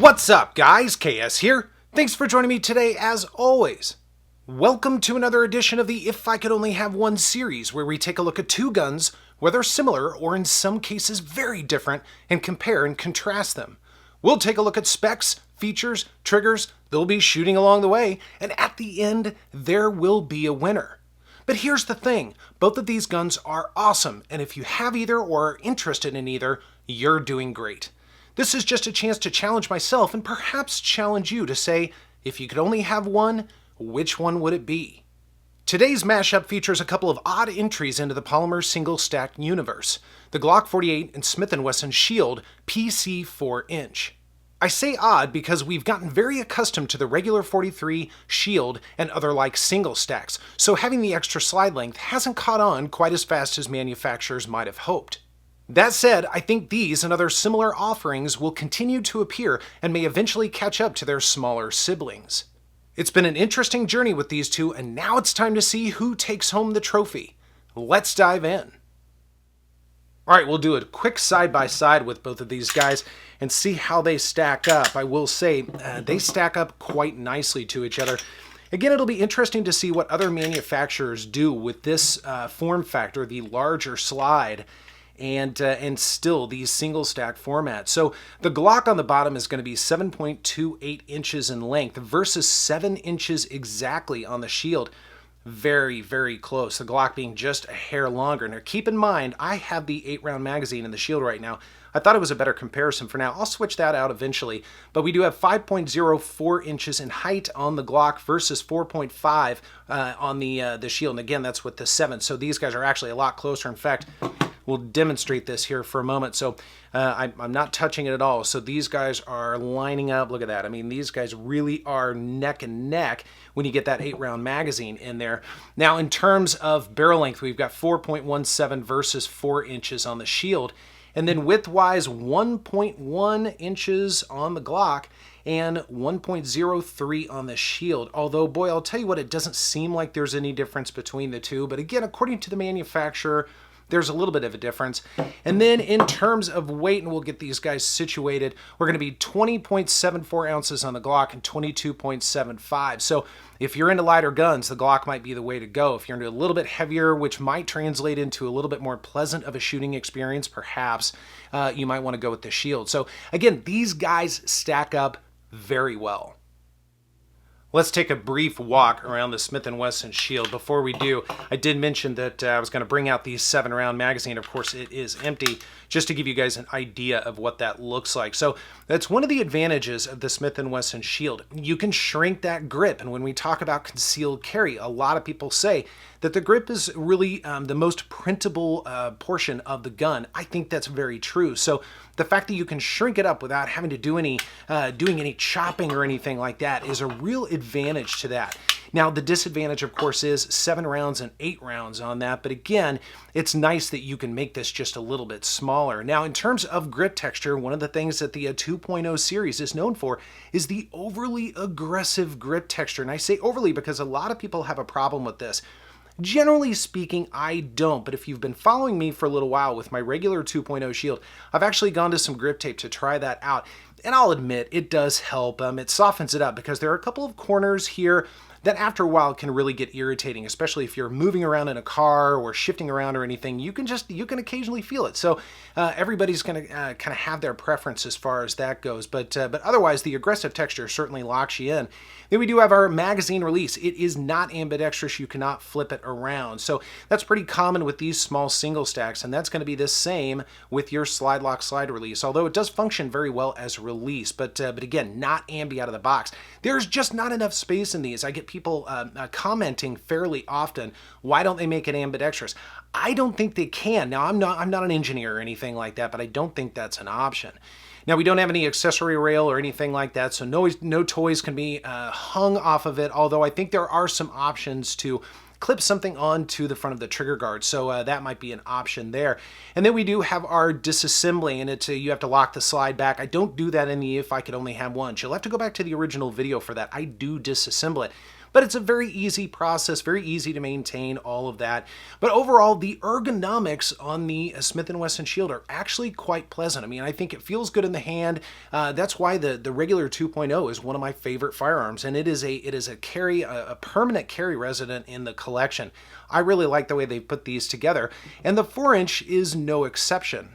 What's up, guys? KS here. Thanks for joining me today, as always. Welcome to another edition of the If I Could Only Have One series, where we take a look at two guns, whether similar or in some cases very different, and compare and contrast them. We'll take a look at specs, features, triggers, they'll be shooting along the way, and at the end, there will be a winner. But here's the thing, both of these guns are awesome, and if you have either or are interested in either, you're doing great. This is just a chance to challenge myself and perhaps challenge you to say, if you could only have one, which one would it be? Today's mashup features a couple of odd entries into the polymer single-stack universe, the Glock 48 and Smith & Wesson Shield PC 4-inch. I say odd because we've gotten very accustomed to the regular 43, Shield, and other like single stacks, so having the extra slide length hasn't caught on quite as fast as manufacturers might have hoped. That said, I think these and other similar offerings will continue to appear and may eventually catch up to their smaller siblings. It's been an interesting journey with these two, and now it's time to see who takes home the trophy. Let's dive in. Alright, we'll do a quick side-by-side with both of these guys and see how they stack up. I will say, they stack up quite nicely to each other. Again, it'll be interesting to see what other manufacturers do with this form factor, the larger slide, and still these single stack formats. So the Glock on the bottom is going to be 7.28 inches in length versus 7 inches exactly on the Shield. Very, very close. The Glock being just a hair longer. Now keep in mind, I have the 8-round magazine in the Shield right now. I thought it was a better comparison for now. I'll switch that out eventually. But we do have 5.04 inches in height on the Glock versus 4.5 on the Shield. And again, that's with the 7. So these guys are actually a lot closer. In fact, we'll demonstrate this here for a moment. So I'm not touching it at all. So these guys are lining up. Look at that. I mean, these guys really are neck and neck when you get that 8-round magazine in there. Now, in terms of barrel length, we've got 4.17 versus 4 inches on the Shield. And then width-wise, 1.1 inches on the Glock and 1.03 on the Shield. Although, boy, I'll tell you what, it doesn't seem like there's any difference between the two. But again, according to the manufacturer, there's a little bit of a difference. And then in terms of weight, and we'll get these guys situated, we're going to be 20.74 ounces on the Glock and 22.75. So if you're into lighter guns, the Glock might be the way to go. If you're into a little bit heavier, which might translate into a little bit more pleasant of a shooting experience, perhaps, you might want to go with the Shield. So again, these guys stack up very well. Let's take a brief walk around the Smith & Wesson Shield. Before we do, I did mention that I was going to bring out the 7-round magazine. Of course, it is empty, just to give you guys an idea of what that looks like. So that's one of the advantages of the Smith & Wesson Shield. You can shrink that grip, and when we talk about concealed carry, a lot of people say that the grip is really the most printable portion of the gun. I think that's very true. So the fact that you can shrink it up without having to do any doing any chopping or anything like that is a real advantage to that. Now, the disadvantage, of course, is 7 rounds and 8 rounds on that. But again, it's nice that you can make this just a little bit smaller. Now, in terms of grip texture, one of the things that the 2.0 series is known for is the overly aggressive grip texture. And I say overly because a lot of people have a problem with this. Generally speaking, I don't, but if you've been following me for a little while with my regular 2.0 Shield, I've actually gone to some grip tape to try that out. And I'll admit, it does help. It softens it up because there are a couple of corners here that after a while can really get irritating, especially if you're moving around in a car or shifting around or anything. You can occasionally feel it. So everybody's going to kind of have their preference as far as that goes. But otherwise, the aggressive texture certainly locks you in. Then we do have our magazine release. It is not ambidextrous. You cannot flip it around. So that's pretty common with these small single stacks, and that's going to be the same with your slide lock slide release, although it does function very well as release. But again, not ambi out of the box. There's just not enough space in these. I get people commenting fairly often, why don't they make it ambidextrous? I don't think they can. Now, I'm not an engineer or anything like that, but I don't think that's an option. Now, we don't have any accessory rail or anything like that, so no toys can be hung off of it, although I think there are some options to clip something onto the front of the trigger guard, so that might be an option there. And then we do have our disassembly, and you have to lock the slide back. I don't do that in the If I Could Only Have One. You'll have to go back to the original video for that. I do disassemble it. but it's a very easy process, very easy to maintain, all of that. But overall, the ergonomics on the Smith & Wesson Shield are actually quite pleasant. I mean, I think it feels good in the hand. That's why the regular 2.0 is one of my favorite firearms, and it is a permanent carry resident in the collection. I really like the way they put these together, and the 4-inch is no exception.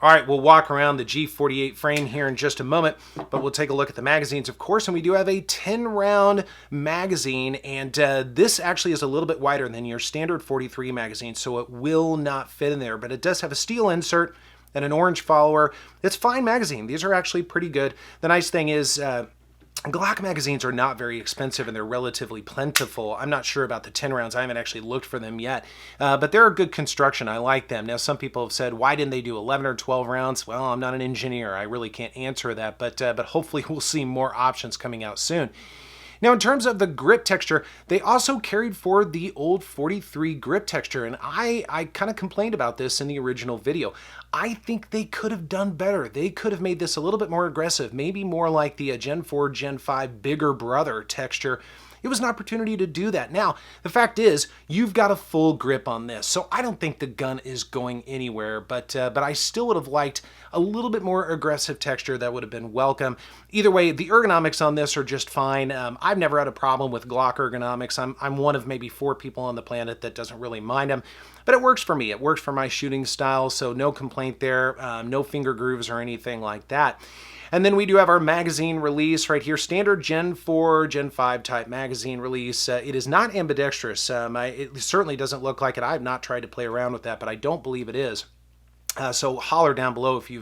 All right, we'll walk around the G48 frame here in just a moment, but we'll take a look at the magazines, of course, and we do have a 10-round magazine, and this actually is a little bit wider than your standard 43 magazine, so it will not fit in there, but it does have a steel insert and an orange follower. It's a fine magazine. These are actually pretty good. The nice thing is Glock magazines are not very expensive and they're relatively plentiful. I'm not sure about the 10 rounds. I haven't actually looked for them yet, but they're a good construction. I like them. Now, some people have said, why didn't they do 11 or 12 rounds? Well, I'm not an engineer. I really can't answer that, but hopefully we'll see more options coming out soon. Now, in terms of the grip texture, they also carried forward the old 43 grip texture, and I kind of complained about this in the original video. I think they could have done better. They could have made this a little bit more aggressive, maybe more like the Gen 4, Gen 5 bigger brother texture. It was an opportunity to do that. Now, the fact is, you've got a full grip on this, so I don't think the gun is going anywhere, but I still would have liked a little bit more aggressive texture. That would have been welcome. Either way, the ergonomics on this are just fine. I've never had a problem with Glock ergonomics. I'm one of maybe 4 people on the planet that doesn't really mind them, but it works for me. It works for my shooting style, so no complaint there. No finger grooves or anything like that. And then we do have our magazine release right here, standard Gen 4, Gen 5 type magazine release. It is not ambidextrous. It certainly doesn't look like it. I have not tried to play around with that, but I don't believe it is. So holler down below if you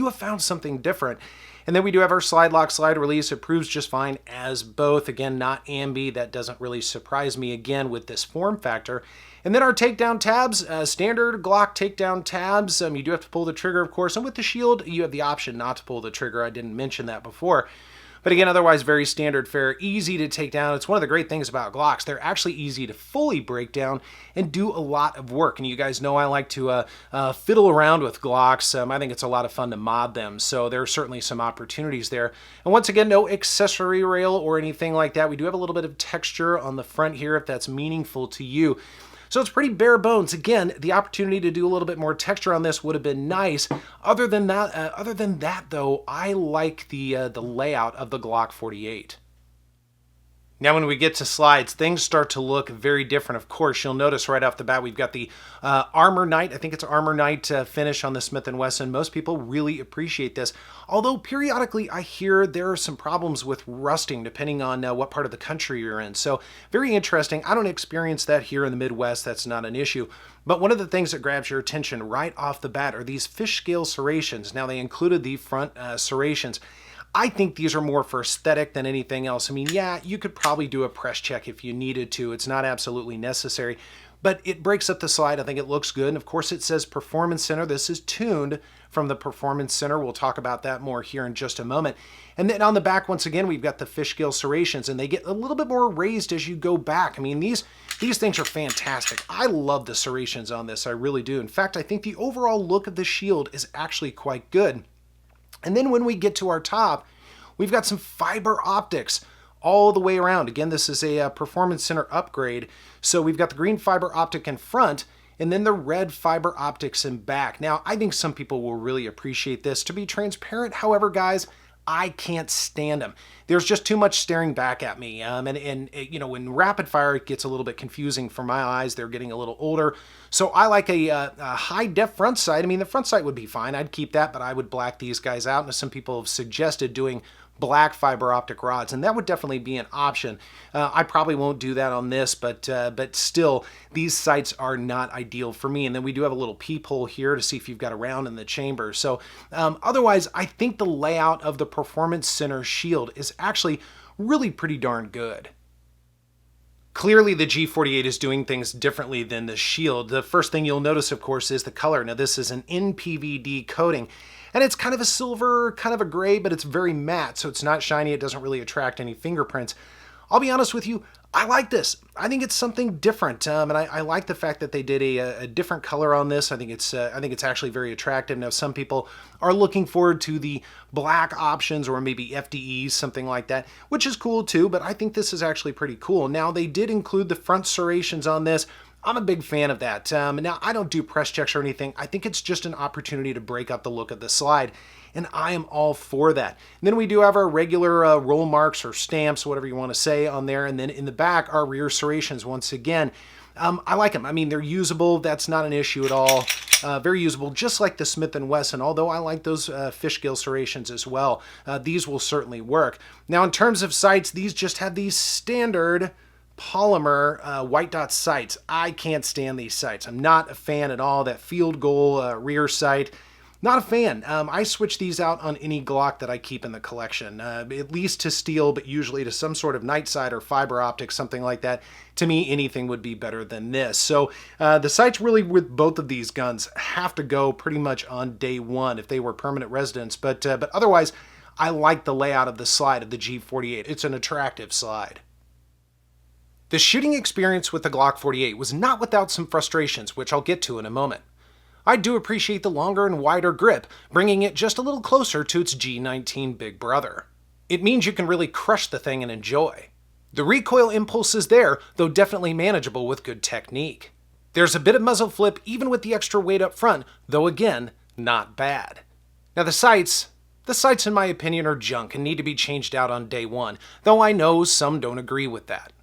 have found something different. And then we do have our slide lock slide release. It proves just fine as both. Again, not ambi. That doesn't really surprise me again with this form factor. And then our takedown tabs, standard Glock takedown tabs. You do have to pull the trigger, of course. And with the Shield, you have the option not to pull the trigger. I didn't mention that before. But again, otherwise very standard fare, easy to take down. It's one of the great things about Glocks. They're actually easy to fully break down and do a lot of work. And you guys know I like to fiddle around with Glocks. I think it's a lot of fun to mod them. So there are certainly some opportunities there. And once again, no accessory rail or anything like that. We do have a little bit of texture on the front here if that's meaningful to you. So it's pretty bare bones. Again, the opportunity to do a little bit more texture on this would have been nice. Other than that, though, I like the layout of the Glock 48. Now, when we get to slides, things start to look very different. Of course, you'll notice right off the bat, we've got the Armor Night. I think it's Armor Night finish on the Smith & Wesson. Most people really appreciate this. Although periodically I hear there are some problems with rusting depending on what part of the country you're in. So very interesting. I don't experience that here in the Midwest. That's not an issue. But one of the things that grabs your attention right off the bat are these fish scale serrations. Now, they included the front serrations. I think these are more for aesthetic than anything else. I mean, yeah, you could probably do a press check if you needed to. It's not absolutely necessary, but it breaks up the slide. I think it looks good. And of course, it says Performance Center. This is tuned from the Performance Center. We'll talk about that more here in just a moment. And then on the back, once again, we've got the fish scale serrations, and they get a little bit more raised as you go back. I mean, these things are fantastic. I love the serrations on this. I really do. In fact, I think the overall look of the Shield is actually quite good. And then when we get to our top, we've got some fiber optics all the way around. Again, this is a Performance Center upgrade. So we've got the green fiber optic in front and then the red fiber optics in back. Now, I think some people will really appreciate this. To be transparent, however, guys, I can't stand them. There's just too much staring back at me. And you know, in rapid fire, it gets a little bit confusing for my eyes. They're getting a little older. So I like a high def front sight. I mean, the front sight would be fine. I'd keep that, but I would black these guys out. And some people have suggested doing black fiber optic rods, and that would definitely be an option. I probably won't do that on this, but still, these sights are not ideal for me. And then we do have a little peephole here to see if you've got a round in the chamber. So otherwise, I think the layout of the Performance Center Shield is actually really pretty darn good. Clearly, the G48 is doing things differently than the Shield. The first thing you'll notice, of course, is the color. Now, this is an NPVD coating. And it's kind of a silver, kind of a gray, but it's very matte, so it's not shiny. It doesn't really attract any fingerprints. I'll be honest with you, I like this. I think it's something different, and I like the fact that they did a different color on this. I think it's actually very attractive. Now, some people are looking forward to the black options or maybe FDEs, something like that, which is cool too. But I think this is actually pretty cool. Now, they did include the front serrations on this. I'm a big fan of that. Now, I don't do press checks or anything. I think it's just an opportunity to break up the look of the slide, and I am all for that. And then we do have our regular roll marks or stamps, whatever you want to say, on there. And then in the back, our rear serrations, once again. I like them. I mean, they're usable. That's not an issue at all. Very usable, just like the Smith & Wesson, although I like those fish gill serrations as well. These will certainly work. Now, in terms of sights, these just have these standard polymer white dot sights. I can't stand these sights. I'm not a fan at all. That field goal rear sight, not a fan. I switch these out on any Glock that I keep in the collection, at least to steel, but usually to some sort of night sight or fiber optic, something like that. To me, anything would be better than this. So the sights really with both of these guns have to go pretty much on day one if they were permanent residents. But otherwise, I like the layout of the slide of the G48. It's an attractive slide. The shooting experience with the Glock 48 was not without some frustrations, which I'll get to in a moment. I do appreciate the longer and wider grip, bringing it just a little closer to its G19 big brother. It means you can really crush the thing and enjoy. The recoil impulse is there, though definitely manageable with good technique. There's a bit of muzzle flip even with the extra weight up front, though again, not bad. Now the sights in my opinion are junk and need to be changed out on day one, though I know some don't agree with that.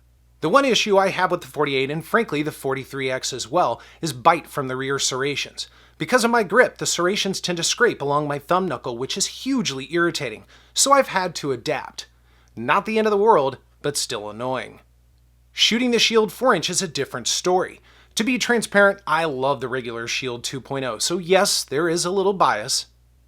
The one issue I have with the 48, and frankly the 43X as well, is bite from the rear serrations. Because of my grip, the serrations tend to scrape along my thumb knuckle, which is hugely irritating, so I've had to adapt. Not the end of the world, but still annoying. Shooting the Shield 4-inch is a different story. To be transparent, I love the regular Shield 2.0, so yes, there is a little bias.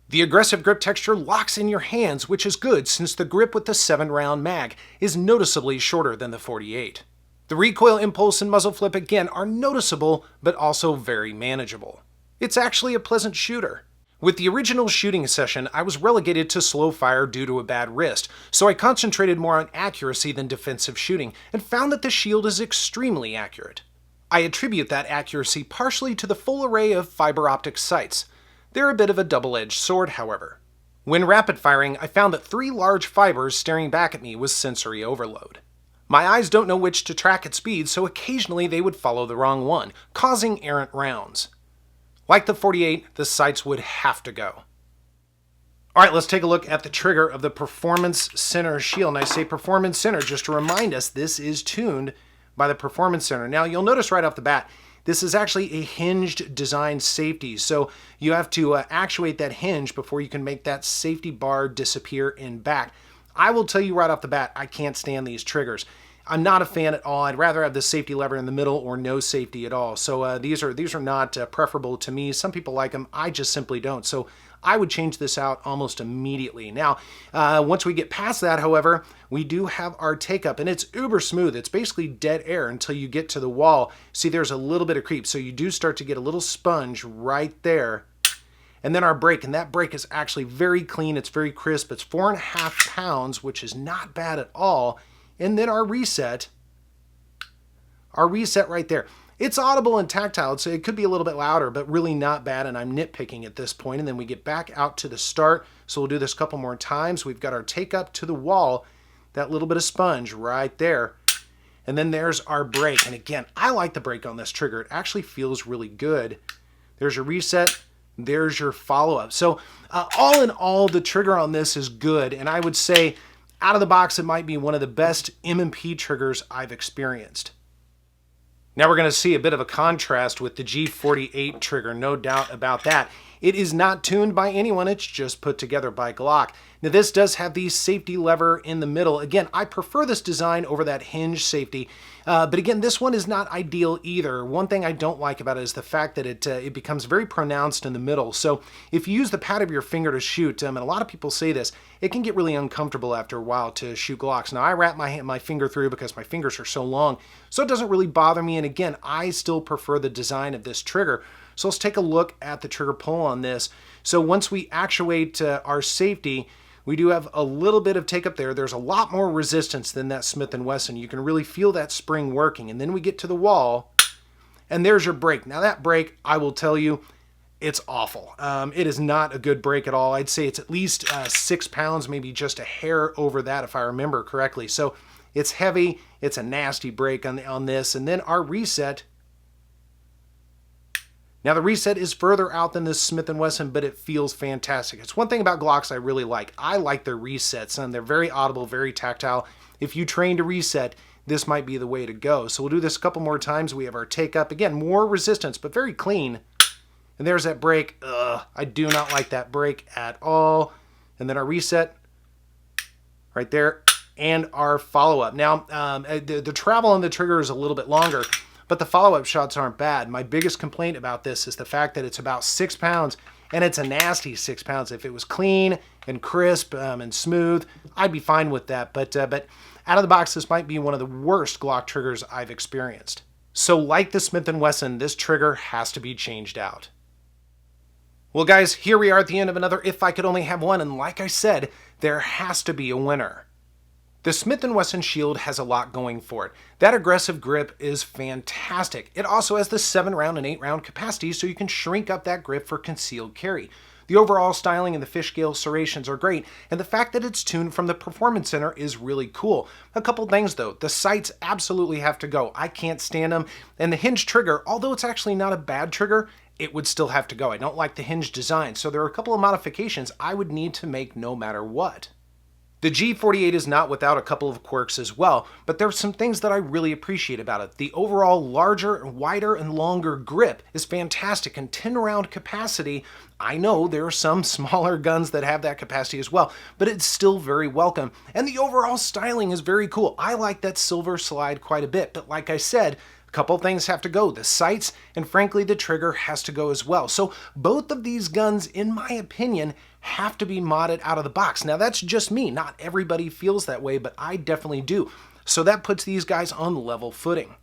The aggressive grip texture locks in your hands, which is good since the grip with the 7-round mag is noticeably shorter than the 48. The recoil impulse and muzzle flip again are noticeable, but also very manageable. It's actually a pleasant shooter. With the original shooting session, I was relegated to slow fire due to a bad wrist, so I concentrated more on accuracy than defensive shooting and found that the Shield is extremely accurate. I attribute that accuracy partially to the full array of fiber optic sights. They're a bit of a double-edged sword, however. When rapid firing, I found that 3 large fibers staring back at me was sensory overload. My eyes don't know which to track at speed, so occasionally they would follow the wrong one, causing errant rounds. Like the 48, the sights would have to go. Alright, let's take a look at the trigger of the Performance Center Shield. And I say Performance Center just to remind us this is tuned by the Performance Center. Now you'll notice right off the bat, this is actually a hinged design safety, so you have to actuate that hinge before you can make that safety bar disappear in back. I will tell you right off the bat, I can't stand these triggers. I'm not a fan at all. I'd rather have the safety lever in the middle or no safety at all. So these are not preferable to me. Some people like them. I just simply don't. So I would change this out almost immediately. Now, once we get past that, however, we do have our take-up, and it's uber smooth. It's basically dead air until you get to the wall. See, there's a little bit of creep, so you do start to get a little sponge right there. And then our brake, and that brake is actually very clean. It's very crisp. It's 4.5 pounds, which is not bad at all. And then our reset right there. It's audible and tactile, so it could be a little bit louder, but really not bad, and I'm nitpicking at this point. And then we get back out to the start, so we'll do this a couple more times. We've got our take up to the wall, that little bit of sponge right there. And then there's our brake. And again, I like the brake on this trigger. It actually feels really good. There's your reset. There's your follow-up. So all in all, the trigger on this is good, and I would say out of the box, it might be one of the best M&P triggers I've experienced. Now we're going to see a bit of a contrast with the G48 trigger, no doubt about that. It is not tuned by anyone, it's just put together by Glock. Now this does have the safety lever in the middle. Again, I prefer this design over that hinge safety, but again, this one is not ideal either. One thing I don't like about it is the fact that it becomes very pronounced in the middle. So if you use the pad of your finger to shoot, and a lot of people say this, it can get really uncomfortable after a while to shoot Glocks. Now I wrap my finger through because my fingers are so long, so it doesn't really bother me. And again, I still prefer the design of this trigger. So let's take a look at the trigger pull on this. So once we actuate our safety, we do have a little bit of take up there. There's a lot more resistance than that Smith & Wesson. You can really feel that spring working. And then we get to the wall, and there's your break. Now that break, I will tell you, it's awful. It is not a good break at all. I'd say it's at least 6 pounds, maybe just a hair over that if I remember correctly. So it's heavy. It's a nasty break on this. And then our reset. Now the reset is further out than this Smith & Wesson, but it feels fantastic. It's one thing about Glocks I really like. I like their resets, and they're very audible, very tactile. If you train to reset, this might be the way to go. So we'll do this a couple more times. We have our take up. Again, more resistance, but very clean. And there's that break. I do not like that break at all. And then our reset right there, and our follow-up. Now, the travel on the trigger is a little bit longer, but the follow-up shots aren't bad. My biggest complaint about this is the fact that it's about 6 pounds, and it's a nasty 6 pounds. If it was clean and crisp and smooth, I'd be fine with that. But out of the box, this might be one of the worst Glock triggers I've experienced. So like the Smith & Wesson, this trigger has to be changed out. Well guys, here we are at the end of another If I Could Only Have One, and like I said, there has to be a winner. The Smith & Wesson Shield has a lot going for it. That aggressive grip is fantastic. It also has the 7-round and 8-round capacity, so you can shrink up that grip for concealed carry. The overall styling and the fish scale serrations are great, and the fact that it's tuned from the Performance Center is really cool. A couple things though, the sights absolutely have to go. I can't stand them, and the hinge trigger, although it's actually not a bad trigger, it would still have to go. I don't like the hinge design, so there are a couple of modifications I would need to make no matter what. The G48 is not without a couple of quirks as well, but there are some things that I really appreciate about it. The overall larger, wider, and longer grip is fantastic, and 10-round capacity, I know there are some smaller guns that have that capacity as well, but it's still very welcome. And the overall styling is very cool. I like that silver slide quite a bit, but like I said, a couple things have to go. The sights and frankly the trigger has to go as well. So both of these guns, in my opinion, have to be modded out of the box. Now that's just me. Not everybody feels that way, but I definitely do. So that puts these guys on level footing.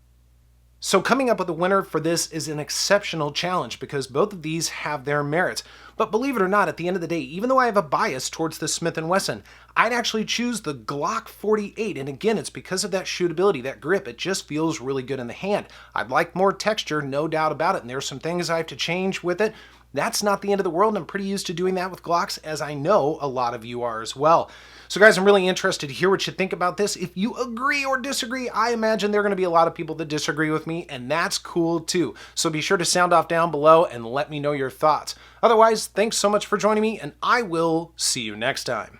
So coming up with a winner for this is an exceptional challenge because both of these have their merits. But believe it or not, at the end of the day, even though I have a bias towards the Smith & Wesson, I'd actually choose the Glock 48. And again, it's because of that shootability, that grip. It just feels really good in the hand. I'd like more texture, no doubt about it. And there's some things I have to change with it. That's not the end of the world, and I'm pretty used to doing that with Glocks, as I know a lot of you are as well. So guys, I'm really interested to hear what you think about this. If you agree or disagree, I imagine there are going to be a lot of people that disagree with me, and that's cool too. So be sure to sound off down below and let me know your thoughts. Otherwise, thanks so much for joining me, and I will see you next time.